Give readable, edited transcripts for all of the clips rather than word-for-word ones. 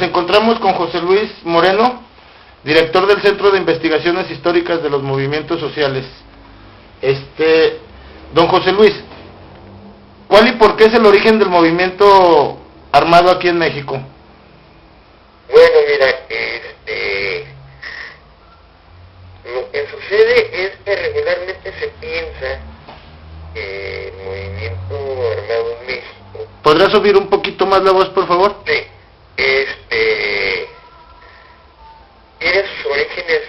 encontramos con José Luis Moreno, director del Centro de Investigaciones Históricas de los Movimientos Sociales. Don José Luis, ¿cuál y por qué es el origen del movimiento armado aquí en México? Bueno, mira, lo que sucede es que regularmente se piensa que el movimiento armado en México... ¿Podrá subir un poquito más la voz, por favor? Sí, tiene sus orígenes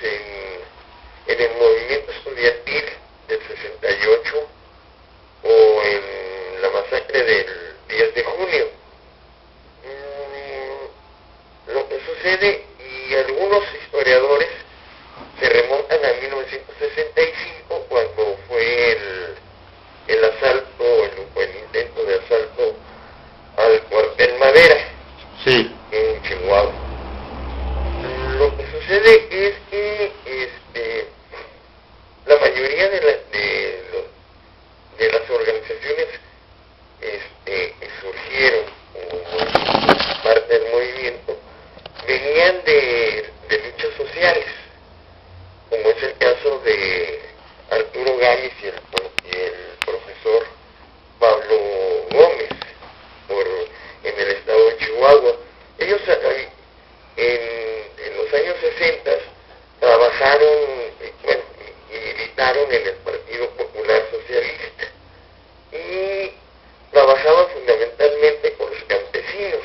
en el movimiento estudiantil del 68 o en la masacre del 10 de junio. Lo que sucede, y algunos historiadores se remontan a 1965, cuando fue el asalto, el intento de asalto al cuartel Madera, sí, en Chihuahua. Lo que sucede es que la mayoría de las organizaciones que surgieron como parte del movimiento venían de luchas sociales, como es el caso de Arturo Gámez y el profesor Pablo Gómez en el estado de Chihuahua. Ellos en los años 60 trabajaron, y militaron en el Partido Popular Socialista y trabajaban fundamentalmente con los campesinos.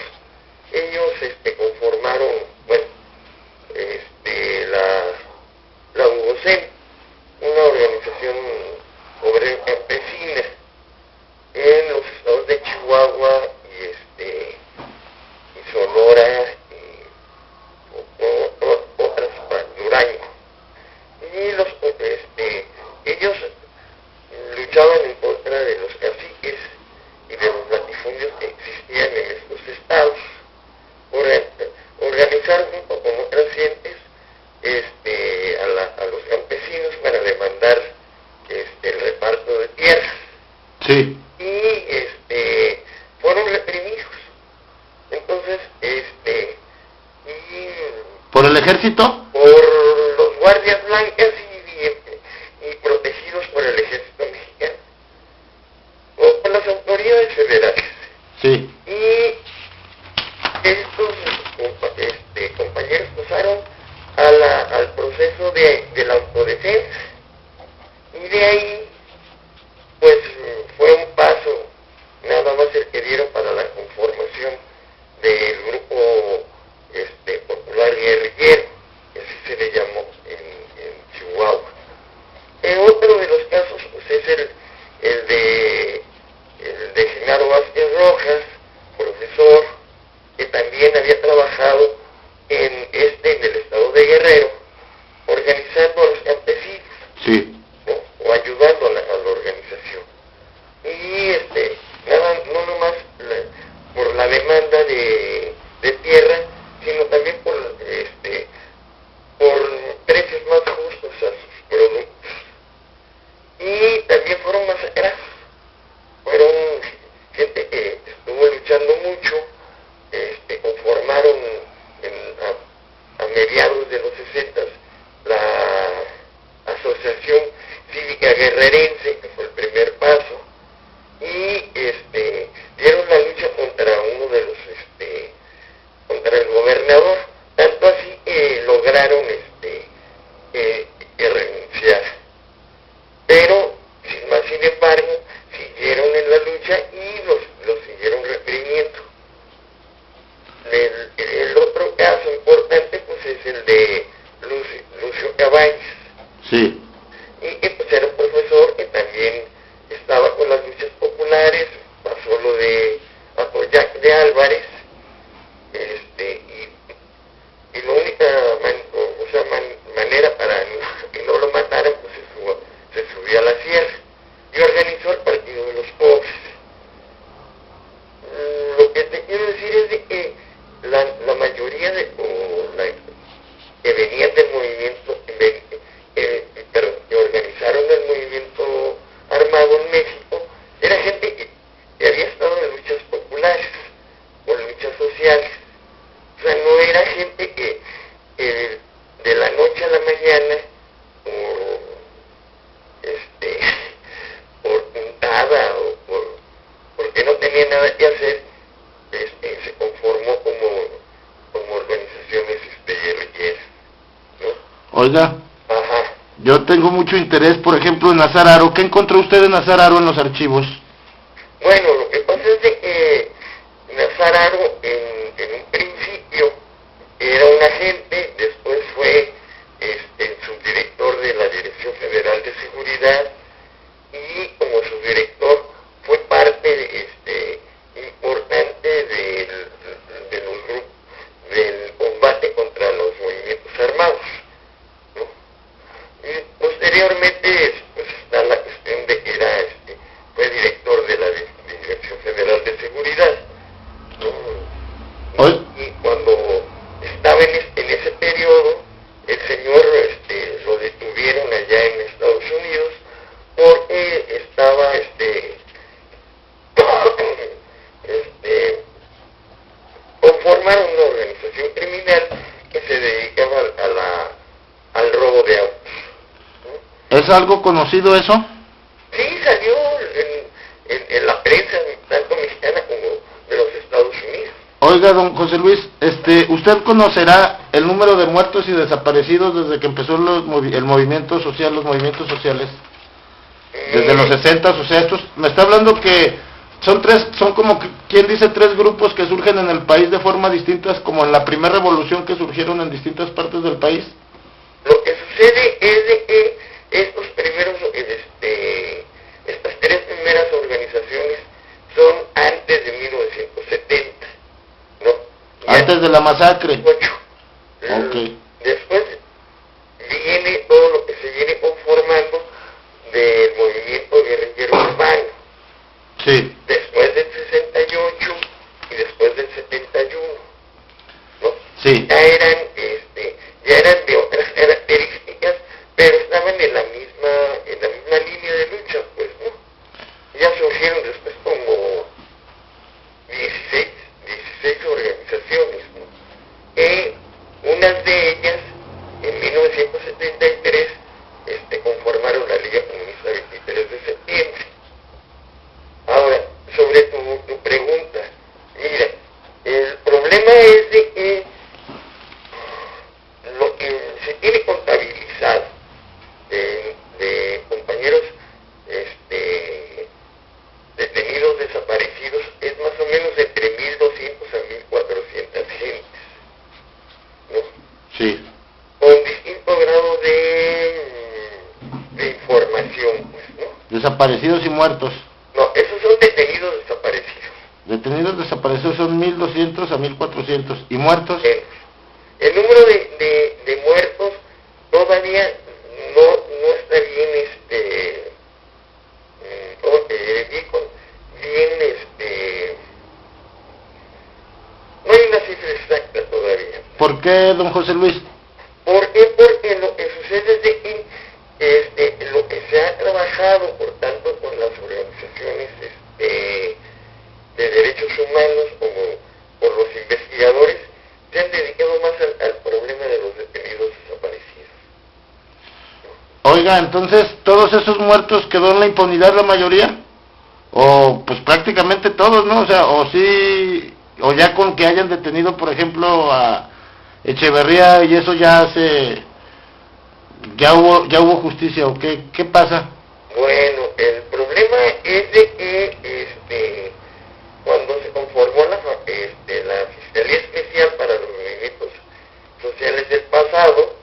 Ellos conformaron, la UOCEN, una organización obrero campesina en los estados de Chihuahua y Sonora y otras, Durango. Y ellos luchaban en contra de los caciques y de los latifundios que existían en estos estados. Organizar junto con otras gentes a los campesinos para demandar el reparto de tierras. Sí. Y fueron reprimidos. Entonces, ¿Por el ejército? por los guardias blancas y protegidos por el ejército mexicano o por las autoridades federales. Sí. Y estos compañeros pasaron al proceso de la autodefensa, y de ahí pues fue un paso nada más el que dieron para la conformación del grupo popular guerrillero, que así se le llamó en Chihuahua. Otro de los casos pues es el de Genaro Vázquez Rojas, profesor, que también había trabajado en el estado de Guerrero, organizando a los campesinos, Sí. o ayudando a la organización. Y no nomás por la demanda de tierra, sino también por precios más justos a sus productos. Y también fueron masacrados. Fueron gente que estuvo luchando mucho. Conformaron a mediados de los 60 la Asociación Cívica Guerrerense, que fue el primer paso, y dieron la lucha contra uno de los contra el gobernador, tanto así que lograron que renunciara. Pero sin embargo siguieron en la lucha y los siguieron reprimiendo. El otro caso importante pues es el de Lucio Cabañas. Sí. Y pues era un profesor que también estaba con las luchas populares, pasó lo de Atoyac de Álvarez, y la única manera para que no lo mataran pues se subió a la sierra y organizó el Partido de los Pobres. Lo que te quiero decir es de que la mayoría que venían del movimiento, que organizaron el movimiento armado en México, era gente que había estado en luchas populares o luchas sociales. O sea, no de hacer, se conformó como organizaciones guerrilleras, ¿no? Oiga, Ajá. yo tengo mucho interés, por ejemplo, en Azararo. ¿Qué encontró usted en Azararo en los archivos? Bueno, lo que pasa es de que Nazararo en un principio era un agente, después fue el subdirector de la Dirección Federal de Seguridad, y como subdirector fue parte importante del combate contra los movimientos armados, ¿no? Y posteriormente pues está la cuestión de que fue director de la Dirección Federal de Seguridad, ¿no? Y cuando estaba en ese periodo, el señor lo detuvieron allá en Estados Unidos porque estaba conformaron una organización criminal que se dedicaba al robo de autos, ¿no? ¿Es algo conocido eso? Sí, salió en la prensa, tanto mexicana como de los Estados Unidos. Oiga, don José Luis, ¿usted conocerá el número de muertos y desaparecidos desde que empezó el movimiento social, los movimientos sociales? Desde los 60, o sea, me está hablando que son como, ¿quién dice? Tres grupos que surgen en el país de forma distintas, como en la primera revolución que surgieron en distintas partes del país. Lo que sucede es de que estos primeros, estas tres primeras organizaciones son antes de 1970, ¿no? Antes de la masacre. 8. Okay. Después viene todo lo que se viene conformando del movimiento guerrillero urbano. Sí. Después del 68 y después del 71, ¿no? Sí. Ya eran de otras características, pero estaban en la misma línea de lucha, pues, ¿no? Ya surgieron después como 16 organizaciones, ¿no? Unas de ellas, en 1973, conformaron la Liga Comunista 23 de septiembre. Ahora, sobre tu pregunta, mira, el problema es de que lo que se tiene contabilizado de compañeros detenidos desaparecidos es más o menos entre 1.200 a 1.400 gentes, ¿no? Sí. Con distinto grado de información, pues, ¿no? Desaparecidos y muertos. No, esos son detenidos desaparecidos. Detenidos desaparecidos son 1.200 a 1.400. ¿Y muertos? El número de muertos todavía no está bien, ¿cómo te diré? Bien, no hay una cifra exacta todavía. ¿Por qué, don José Luis? ¿Por qué? Porque lo que sucede es de que lo que se ha trabajado, por tanto, con las organizaciones de derechos humanos como por los investigadores, se han dedicado más al problema de los detenidos desaparecidos. Oiga, entonces, ¿todos esos muertos quedó en la impunidad la mayoría? O, pues prácticamente todos, ¿no? O sea, o sí, o ya con que hayan detenido, por ejemplo, a Echeverría y eso ya hubo justicia, ¿o qué pasa? Bueno, el problema es de que cuando se conformó la Fiscalía Especial para los Movimientos Sociales del pasado,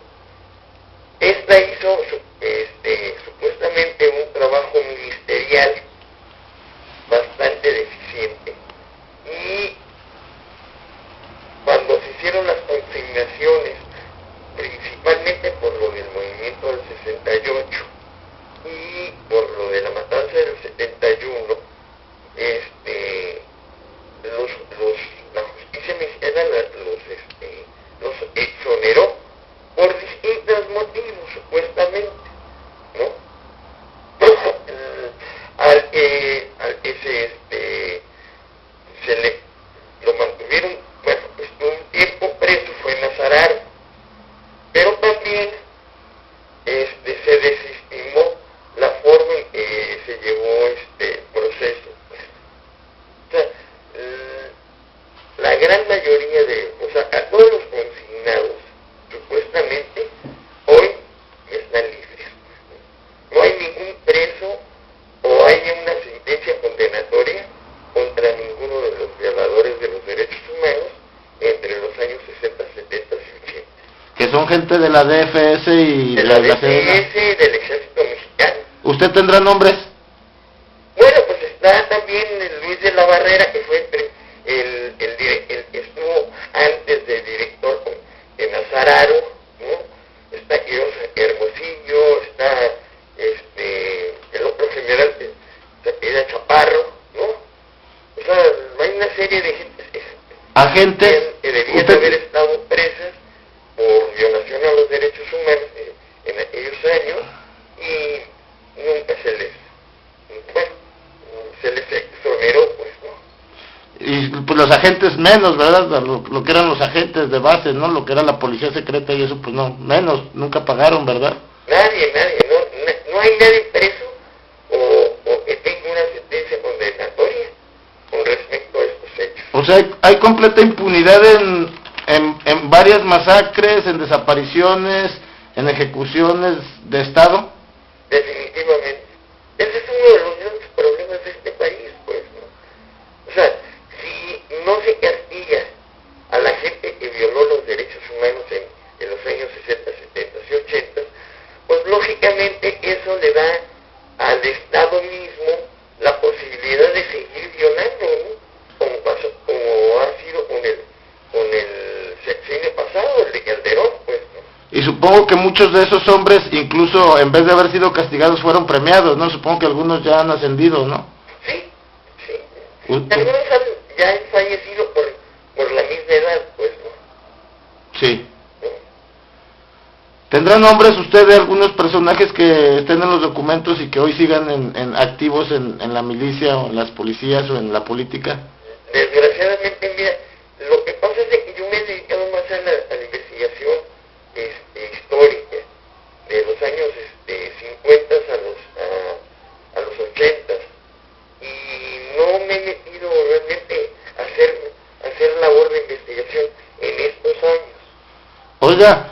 esta hizo supuestamente un trabajo ministerial bastante deficiente, y cuando se hicieron las consignaciones, principalmente por lo del movimiento del 68 y por lo de la matanza del 71, la gran mayoría o sea, a todos los consignados, supuestamente, hoy están libres. No hay ningún preso o hay una sentencia condenatoria contra ninguno de los violadores de los derechos humanos entre los años 60, 70 y 80. Que son gente de la DFS y de la DFS, del Ejército Mexicano. ¿Usted tendrá nombres? Bueno, pues está también Luis de la Barrera, que fue el que estuvo antes de director en Azararo, ¿no? Está Hermosillo, está el otro general que era Chaparro, ¿no? O sea, hay una serie de gente agentes que debían haber estado presas por violación a los derechos humanos en aquellos años y nunca se les exoneró, pues, ¿no? Y pues los agentes menos, ¿verdad? Lo que eran los agentes de base, ¿no? Lo que era la policía secreta y eso, pues no, menos, nunca pagaron, ¿verdad? Nadie, no hay nadie preso o que tenga una sentencia condenatoria con respecto a estos hechos. O sea, hay completa impunidad en varias masacres, en desapariciones, en ejecuciones de Estado. Definitivamente. Ese es uno de los grandes problemas de este país, pues, ¿no? O sea, si no se castiga a la gente que violó los derechos humanos en los años 60, 70 y 80, pues lógicamente eso le da al Estado mismo la posibilidad de seguir violando, ¿no? Como ha sido con el sexenio pasado, el de Calderón, pues, ¿no? Y supongo que muchos de esos hombres, incluso en vez de haber sido castigados, fueron premiados, ¿no? Supongo que algunos ya han ascendido, ¿no? Sí. Algunos ya han fallecido por la misma edad, pues, ¿no? Sí. ¿Tendrá nombres usted de algunos personajes que estén en los documentos y que hoy sigan activos en la milicia o en las policías o en la política? Desgraciadamente, mira, lo que pasa es de que yo me he dedicado más a la investigación histórica de los años 50 a los 80 y no me he metido realmente a hacer labor de investigación en estos años. Oiga,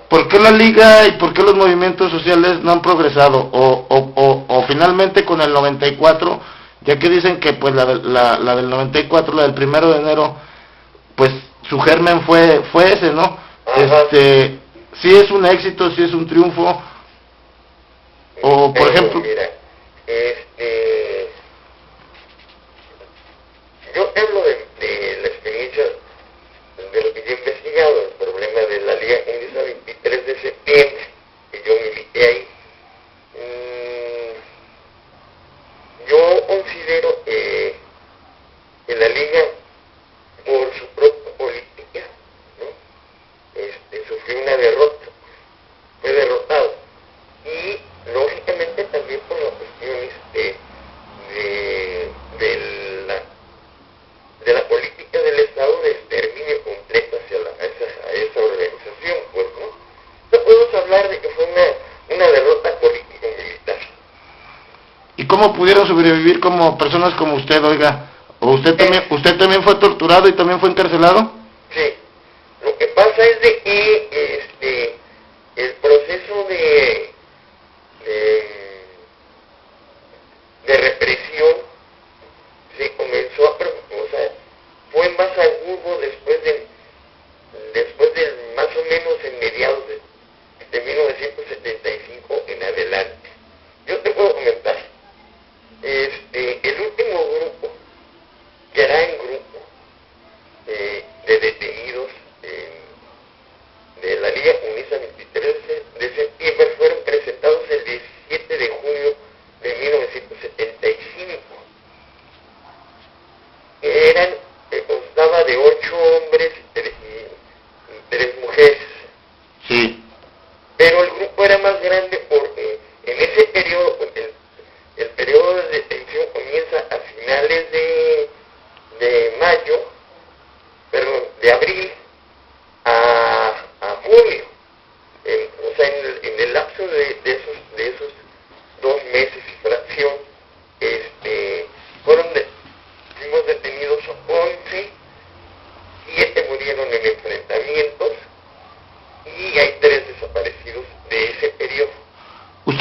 ¿por qué la Liga y por qué los movimientos sociales no han progresado? O finalmente con el 94, ya que dicen que pues la del 94, la del 1 de enero, pues su germen fue ese, ¿no? Ajá. Sí es un éxito, sí es un triunfo. O por ejemplo, mira, yo hablo de la experiencia de lo que yo he investigado, el problema de la Liga Indígena 23 de septiembre, que yo milité ahí. Yo considero que la Liga, por su propia política, ¿no? Sufrió una derrota, fue derrotado. Y lógicamente también por la cuestión de la política del Estado de exterminio completo a esa organización, pues, ¿no? No podemos hablar de que fue una derrota político-militar. ¿y cómo pudieron sobrevivir como personas como usted, oiga? ¿O usted también fue torturado y también fue encarcelado? Sí. Lo que pasa es de que el proceso de represión se comenzó o sea, fue más agudo después de más o menos en mediados de 1975 en adelante. Yo te puedo comentar, el último grupo, gran grupo de detenidos de la Liga Unisa 23 de septiembre fueron presentados el 17 de junio de 1975. Constaba de 8 hombres y 3 mujeres. Sí. Pero el grupo era más grande porque en ese periodo, el periodo de detención comienza a finales de mayo, perdón, de abril a junio. O sea, en el lapso de esos 2 meses y fracción, fuimos detenidos 11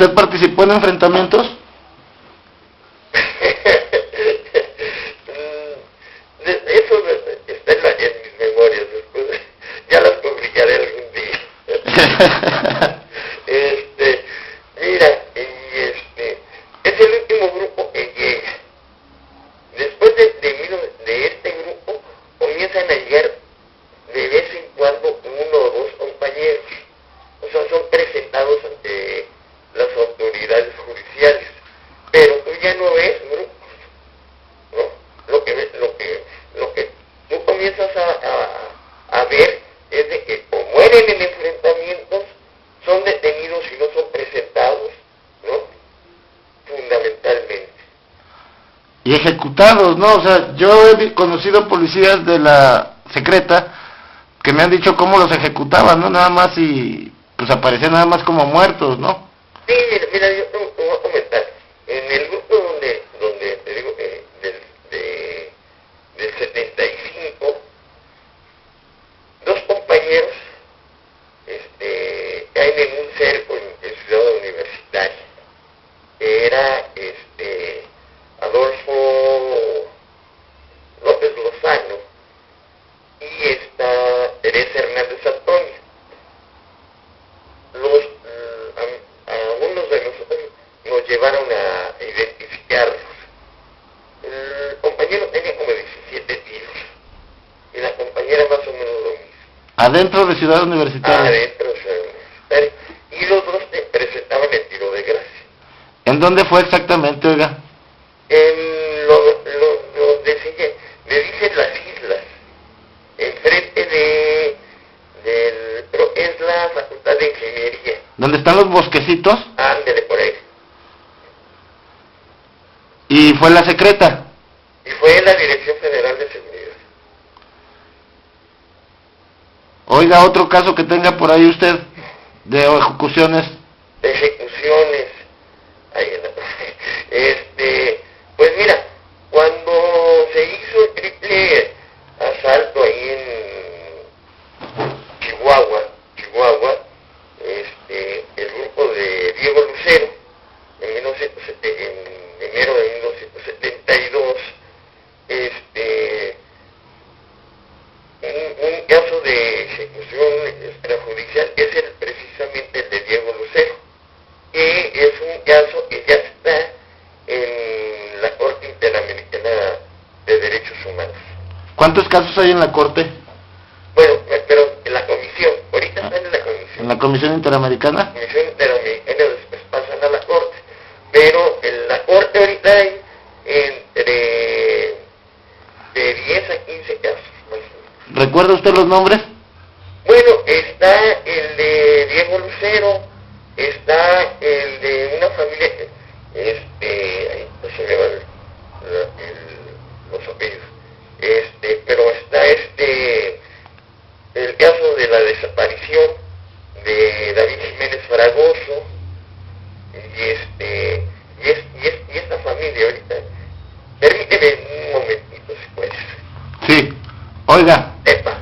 ¿Usted participó en enfrentamientos? Eso está en mis memorias, después ya las publicaré algún día. Mira, es el último grupo que llega. Después de este grupo comienzan a llegar de vez en cuando uno o dos compañeros. O sea, son presentados ante las autoridades judiciales. Pero tú ya no ves grupos, ¿no? Lo que tú comienzas a ver es de que o mueren en enfrentamientos, son detenidos y no son presentados, ¿no? Fundamentalmente. Y ejecutados, ¿no? O sea, yo he conocido policías de la secreta que me han dicho cómo los ejecutaban, ¿no? Nada más y pues aparecían nada más como muertos, ¿no? Sí, mira, yo te voy a comentar. En el grupo donde te digo, del 75, dos compañeros caen en un cerco en Ciudad Universitaria. Era Adolfo López Lozano y Teresa Hernández Antonio. Algunos de nosotros nos llevaron a identificarlos. El compañero tenía como 17 tiros y la compañera más o menos lo mismo. Adentro de Ciudad Universitaria. Adentro de Ciudad Universitaria. Y los dos presentaban el tiro de gracia. ¿En dónde fue exactamente, oiga? En le dicen las islas, enfrente pero es la Facultad de Ingeniería. ¿Dónde están los bosquecitos? Ándele por ahí. Y fue la secreta. Y fue la Dirección Federal de Seguridad. Oiga, otro caso que tenga por ahí usted de ejecuciones. De ejecuciones. Pues mira, cuando se hizo el triple asalto ahí en Chihuahua, el grupo de Diego Lucero, en enero de 1972, un caso de ejecución extrajudicial es precisamente el de Diego Lucero, que es un caso que ya está en la Corte Interamericana de Derechos Humanos. ¿Cuántos casos hay en la Corte? Bueno, pero en la comisión, ahorita están en la comisión. ¿En la Comisión Interamericana? La Comisión Interamericana, después pasan a la Corte. Pero en la Corte ahorita hay de 10 a 15 casos, más o menos. ¿Recuerda usted los nombres? Bueno, está el de Diego Lucero, está el de una familia, ahí no se me van los apellidos, pero está el caso de la desaparición de David Jiménez Fragoso, y esta familia ahorita. Permíteme un momentito, si puedes. Sí. Oiga, Epa.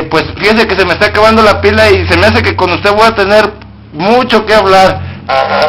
pues fíjese que se me está acabando la pila y se me hace que con usted voy a tener mucho que hablar. Ajá.